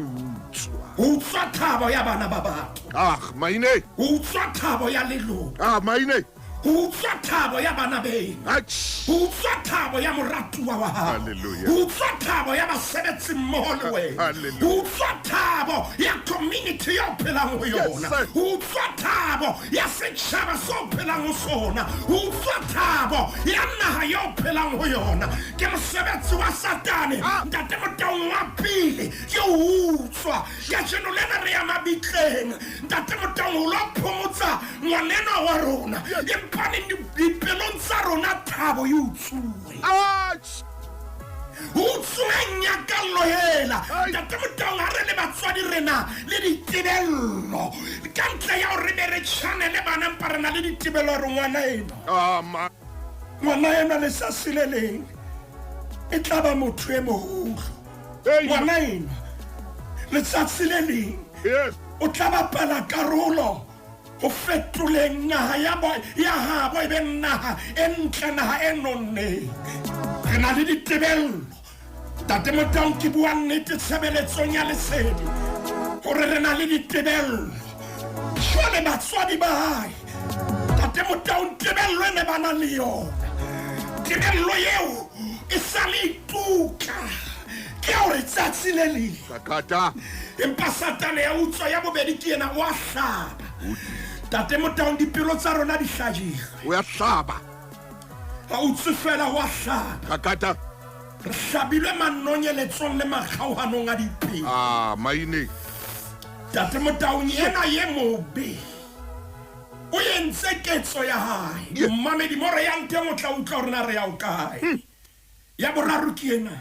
Ho utswa thabo ya bana ba batho, maine ho utswa thabo ya leloko, maine ho utswa thabo ya bana beng, Ach. ho utswa thabo ya moratuwa wa hao, Hallelujah. ho utswa thabo ya basebetsi mmoho le wena, Hallelujah. ho utswa thabo ya community ya o phelang ho yona, sir. ho utswa thabo ya setjhaba se o phelang ho sona, ho utswa thabo ya naha ya o phelang ho yona. Ke mosebetsi wa Satane. Ntate Motaung wa pele ke ho utswa. Ka jeno lena re ya mabitleng, Ntate Motaung o lo phomotsa ngwanena wa rona, empane dipelong tsa rona thabo e utsuwe. Utsuwe nyakallo hela. Ntate Motaung ha re le batswadi rena le ditebello, ka ntle ya hore be re tshwanele bana mpa rena le ditebello re ngwana ena le sa sileleng e tla ba motho e moholo. Ngwana ena letsatsi le leng Yes. o tla bapala karolo ho fetoleng naha ya habo e be naha e ntle, naha e nonneng. Re na le ditebello. Ntate Motaung ke bua nnete tshebeletsong ya lesedi hore re na le ditebello. Jwale batswadi ba hae, Ntate Motaung tebello ene ba na le yona. Tebello eo e sa le tuka ke hore tsatsi le leng Sakata. empa Satane ya utswa ya bobedi ke ena wa hlaba. Ntate Motaung dipelo tsa rona di hlajile, O ya hlaba. ha utswe fela wa hlaba. Sakata. Re hlabilwe manonyeletsong le makgauhanong a dipelo. Maine. Ntate Motaung ena ye mobe o entse ketso ya hae. Yeah. Mmamedi mo re yang teng o tla utlwa hore na re ya o kae. Ya boraro ke ena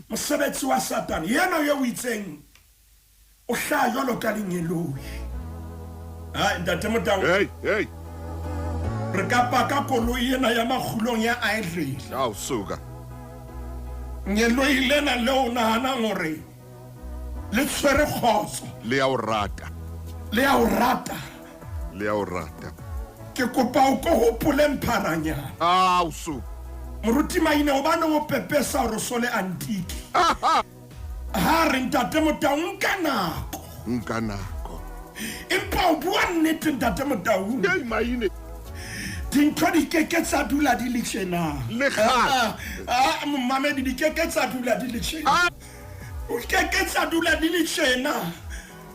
mosebetsi wa Satane, yena yo o itseng o hlaya jwalo ka lenyeloi. Ntate Motaung Hey. re ka paka koloi ena ya makgulong ya Idley, Suka. nyeloi lena leo nahanang hore le tshwere kgotso Le ya o rata. le ya o rata. Le ya o rata. Ke kopa o ko hopole mpharanyana Suka. moruti Maine o bane o pepesa hore o sole antiki. Ha re Ntate Motaung nka nako, Nka nako. empa o bua nnete Ntate Motaung, Hey, Maine. dintho di keke tsa dula di le tjena. Le kgale. Mmamedi di keke tsa dula di le tjena. O keke tsa dula di le tjena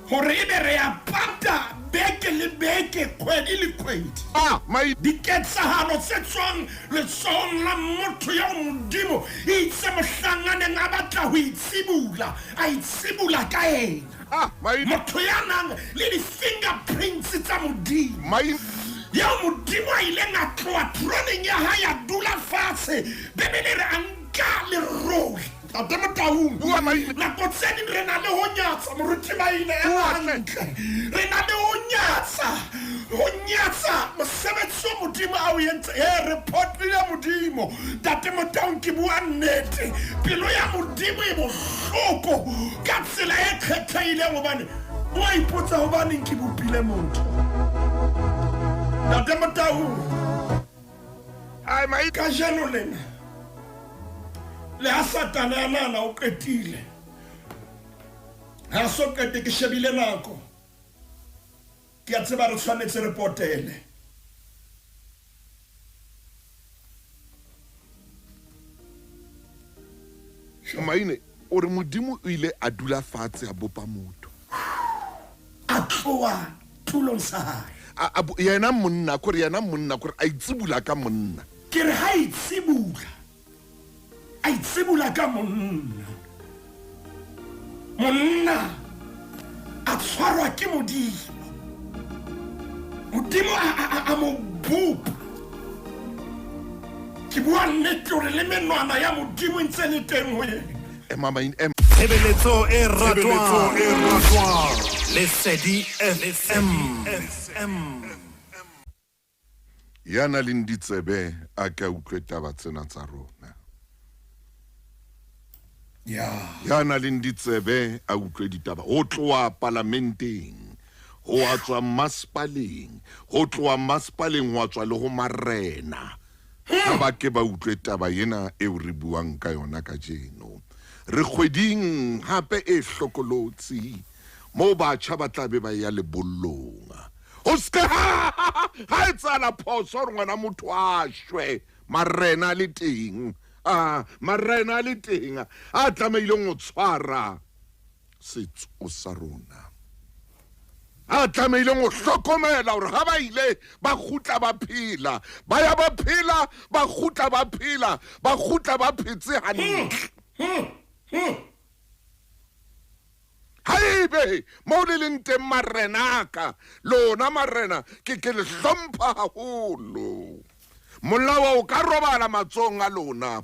hore ebe re ya pata beke le beke, kgwedi le kgwedi. Maine. Diketsahalo tse tswang letsohong la motho ya Modimo e itse mohlanganeng a batla ho itsibula, a itsibula ka ena. Maine. Motho ya nang le di-fingerprints tsa Modimo, Maine. ya Modimo a ileng a tloha troneng ya hae a dula fatshe, Bebele re a nka leroi. Ntate Motaung, Bua, Maine. nako tse ding re na le ho nyatsa moruti Maine hantle, re na le ho nyatsa mosebetsi o Modimo a o entse. Report ya Modimo, Ntate Motaung ke bua nnete, pelo ya Modimo e bohloko ka tsela e kgethehileng hobane o a ipotsa hobaneng ke bopile motho. Ntate Motaung, Maine. ka jeno lena le ha Satane a nana o qetile, ha so qete ke shebile nako, ke a tseba re tshwanetse re potele. Maine. O re Modimo o ile a dula fatshe a bopa motho. A tloha tulong sa hae, Yena monna kore a itsibula ka monna. ke re ha a itsibula ka monna a tshwarwa ke Modimo a mo bopa. Ke bua nnete hore le menwana ya Modimo ntse le teng ho yena. Maine. Tshebeletso e ratwang Lesedi FM. Ya na le ditsebe a ka utlwe taba tsena tsa rona. ya na le ditsebe a utlwe ditaba ho tloa parlamenteng ho a tswa masepaleng ho tloa masepaleng wa tswa le ho marena ha ba ke ba utlwe taba yena e re buang ka yona ka jeno re kgweding hape e hlokolotsi mo batjha ba tla be ba ya lebollong o ska ha etsala phoso re ngwana motho a shwe marena le teng marena le teng a tlameileng ho tshwara setso sa rona a tlameileng ho hlokomela hore ha ba ile ba khutla ba phela ba ya ba phela ba khutla ba phela ba khutla ba phetse hantle haebe mo le leng teng marena ka lona marena ke le hlompha haholo molao o ka robala matsong a lona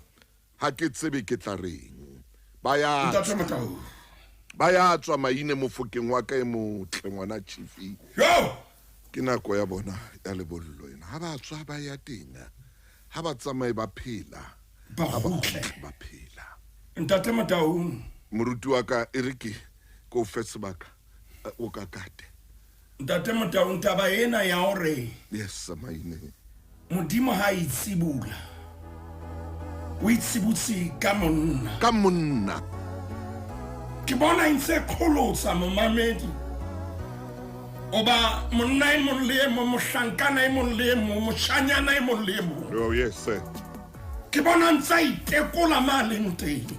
ha ke tsebe ke tla reng ba ya tswa maine mofokeng wa ka e motle ngwana chifi ke nako ya bona ya lebollo ena ha ba tswa ba ya teng ha ba tsamaye ba phela ba phela ntate Motaung moruti wa ka ereke ko fesebaka o ka kate ntate Motaung taba ena ya hore yes maine modimo ha itsibula o itsibutsi ka monna ke bona ntse kholotsa momamedi oba monna e mon le mo mohlankana e mon le mo moshanyana e mon le mo oh yes sir ke bona ntse itekola maleng teng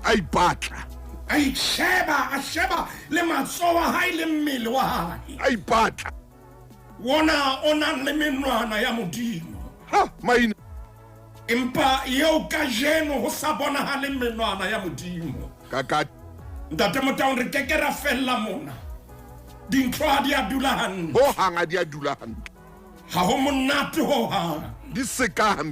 ai batla ai sheba le matsoa ha ile mmele wa hae ai batla wona ona le menwana ya modimo ha maine empa yeo ka jeno ho sa bona ha le menwana ya modimo ka ntate Motaung re keke ra fella mona dintho ha di a dula hantle ho hanga di a dula hantle ha ho monate ho hang di seka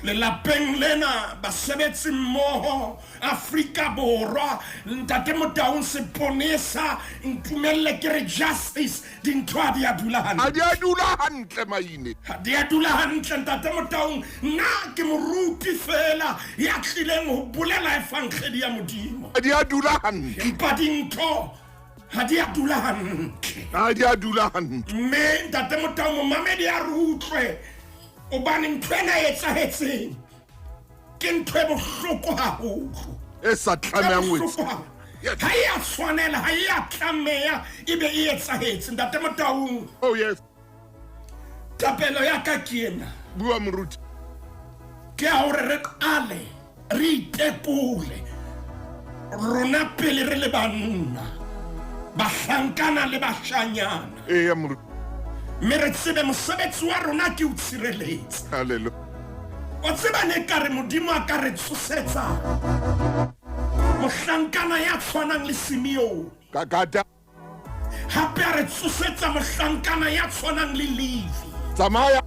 le lapeng lena basebetsi mmoho Afrika Borwa ntate Motaung seponesa ntumelle ke re justice dintho ha di a dula hantle ha di a dula hantle maine ha di a dula hantle ntate Motaung na ke moruti fela ya tlileng ho bolela efangeli ya modimo ha di a dula hantle empa dintho ha di a dula hantle ha di a dula hantle mme ntate Motaung momamedi a re utlwe o bane ntwena etsahetseng ke ntho e bohloko haholo e sa tlamehang wetsa ha ya tshwanela ha ya tlameha ebe e etsahetse ntate Motaung oh yes tapelo ya ka ke ena bua moruti ke a hore re qale re itekole rona pele re le banna bahlankana le bashanyana ya moruti mme re tsebe mosebetsi wa rona ke o tshireletsa haleluya wa tseba ne ka re modimo a ka re tshosetsa mohlankana ya tshwanang le Simeon ka kata hape a re tshosetsa mohlankana ya tshwanang le Levi tsamaya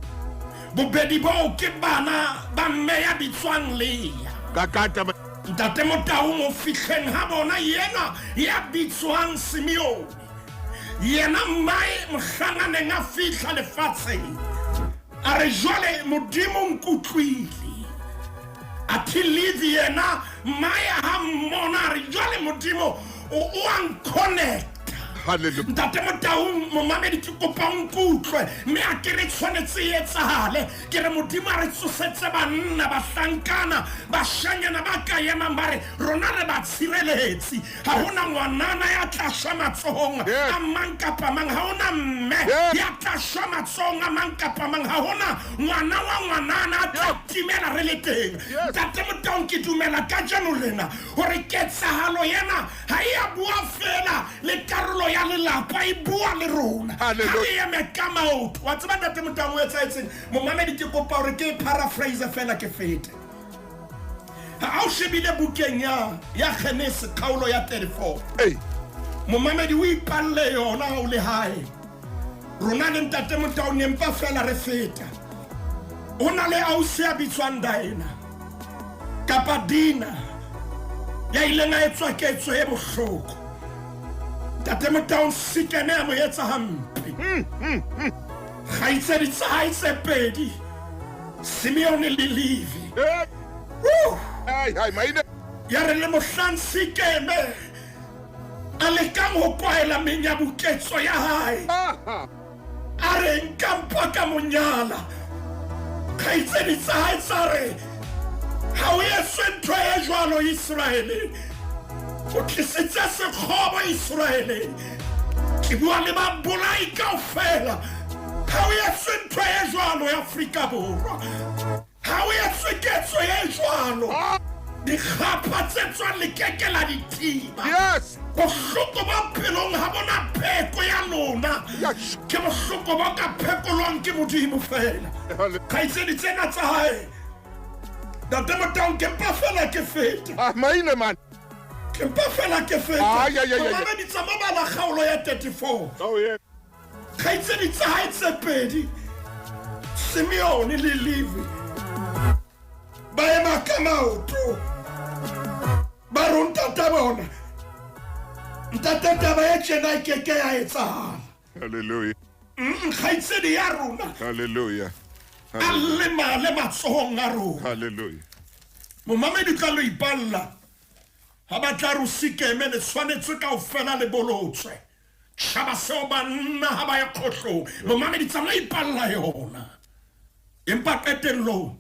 bobedi bo ke bana ba mme ya bitswang Lea ka kata ntate Motaung o fihleng ha bona yena ya bitswang Simeon yena mai mohlanganeng a fihla lefatsheng a re jwale modimo nkutlwile a Levi yena mai ha mmona a re jwale modimo o unconnect haleluya ntate Motaung momamedi ke kopa nkutlwe mme a ke re tshwanetse e etsahale ke re modimo a re tsosetse banna bahlankana bashanyana ba ka emang ba re rona re ba tshireletsi ha hona ngwanana ya tla shwa matsohong a mang kapa mang ha hona mme ya tla shwa matsohong a mang kapa mang ha hona ngwana wa ngwanana a tla timela re le teng ntate Motaung ke dumela ka jeno lena hore ketsahalo yena ha ya bua fela le karolo ya lelapa e bua le rona ha e eme ka maoto wa tseba ntate Motaung o etsahetseng momamedi ke kopa hore ke paraphrase fela ke fete ha o shebile bukeng ya Genesis kgaolo ya 34 momamedi o ipalle yona o le hae rona le ntate Motaung empa fela re feta o na le ausi a bitswang Diana kapa Dina ya ileng a etswa ketso e bohloko ntate Motaung sikene a mo etsa hampe kgaitsedi tsa hae tse pedi Simeon le Levi hai maine ya re le mohlang Sekeme a lekang ho kwaela menyabuketso ya hae a re nka mpa ka monyala kgaitsedi tsa hae tsa re ha o etswe ntho e jwalo Israele o tlisitse sekgobo Israele ke bua le babolai kaofela ha o etswe ntho e jwalo ya Afrika Borwa ha o etswe ketso e jwalo dikgapha tse tswang lekeke la dithiba bohloko ba phelong ha bona pheko ya lona ke bohloko ba ka phekolwang ke Modimo fela kgaitsedi tsena tsa hae Date Motau ke mpa fela ke feta Maine man ke mpa fela ke feta mama di tsamaba la kgaolo ya 34 kgaitsedi tsa hae tse pedi Simeon le Levi ba ema ka maoto ba ronta tabona ntata taba e tjena e keke ya etsahala Hallelujah kgaitsedi ya rona Hallelujah alle male matsohong a rona Hallelujah momamedi tla lo ipalla ha ba tla ro Sekeme le tshwanetse kaofela le bolotswe tshaba seo banna ha ba ya khohlong momamedi tla lo ipalla yona empa qetello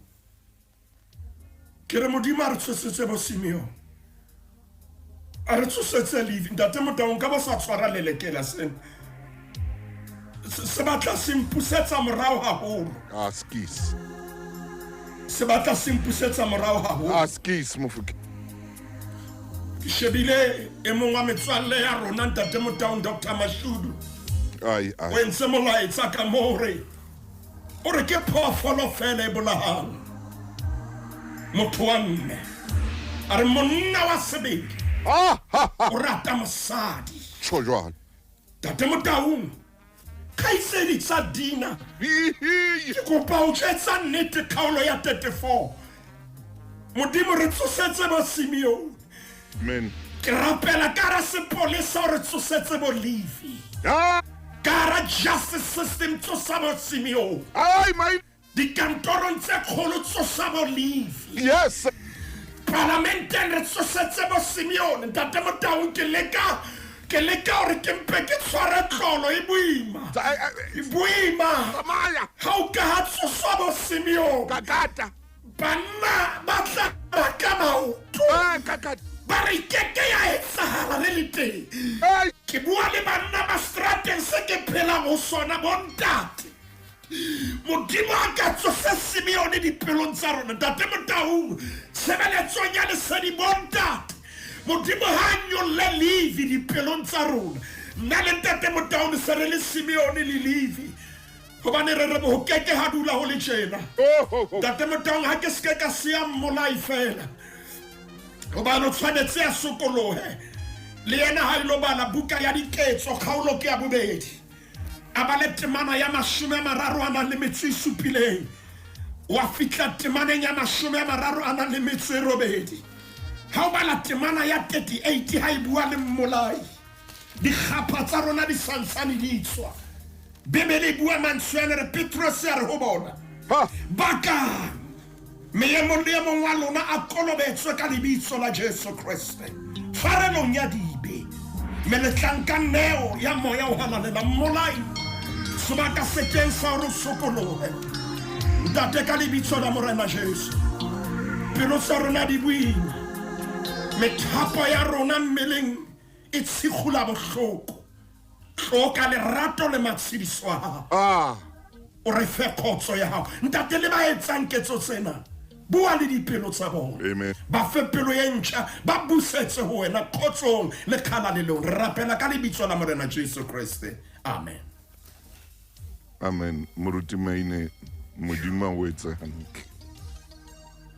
ke re Modimo a re tshosetse bo Simeon a re tshosetse Levi Ntate Motau ka ba sa tshwara lelekela sena se batla simpusetsa morao haholo Askis se batla simpusetsa morao haholo Askis Mofuke ke shebile e mong wa metswalle ya rona Ntate Motau Dr. Mashudu ai o entse molaetsa ka more o re ke phoofolo fela e bolahang motho wa mme a re monna wa sebedi o rata mosadi tsho jwalo Ntate Motau kgaitsedi tsa Dina ke kopa o tsetsa nnete kgaolo ya 34 Modimo re tsosetse bo Simeon Amen ke rapela ka ra sepolesa o re tsosetse bo Levi ka ra justice system tsosa bo Simeon ai my dikantorong tse kgolo tsosa bo Levi yes parlamenteng re tsosetse bo Simeon Ntate Motau ke leka hore ke mpe ke tshware tlolo e boima Samaya ha o ka ha tsoswa bo Simeon kakata banna ba tla ba ka maoto kakata ba re keke ya etsahala re le teng ke bua le banna ba strateng se ke phelang ho sona bontate Modimo a ka tsosa Simeon dipelong tsa rona Ntate Motau sebeletsong ya lesedi bontate Modimo ha nyolle Levi dipelong tsa rona nna le Ntate Motau le sere le Simeon le Levi hobane re bo keke ha dula ho le tjena Ntate Motau ha ke ske ka sia mmolai fela hobane o tshwanetse a sokolohe le yena ha ilo bala buka ya diketso kgaolo ke ya bobedi a ba le temana ya 37 wa fitla temaneng ya 38 ha o bala temana ya 38 ha e bua le mmolai dikgapha tsa rona di sansane di tswa Bebele bua mantswele re Petros ya re ho bona baka meemo le mo wa lona a kolobetswe ka lebitso la Jesu Kriste farelong ya dibe meletlanka neo ya moya o halalela mmolai sebaka sekeng sa ro sokolohe Ntate ka lebitso la Morena Jesu pelo tsa rona di buima methapo ya rona mmeleng e tshigula bohloko tloka lerato le matshidiso o re fe khotso ya hao Ntate le ba etsang ketso tsena bua le dipelo tsa bona Amen ba fe pelo e ntjha ba busetse ho wena khotsong le khala le lo rapela ka lebitso la Morena Jesu Kriste amen Amen Moruti Maine Modimo o etsa hantle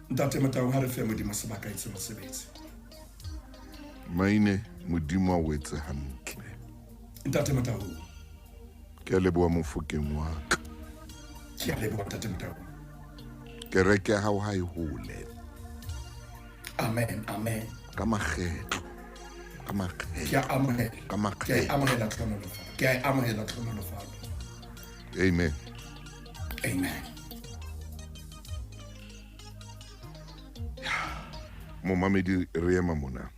Ntate Motau ha re fe Modimo sebaka itse mosebetsi Maine Modimo o etsa hantle Ntate Motau ke a leboha Mofokeng wa ka ke a leboha Ntate Motau kereke ya hao ha e hole amen amen ka makgetlo ke a amohela tlhonolofalo amen momamedi re ema mona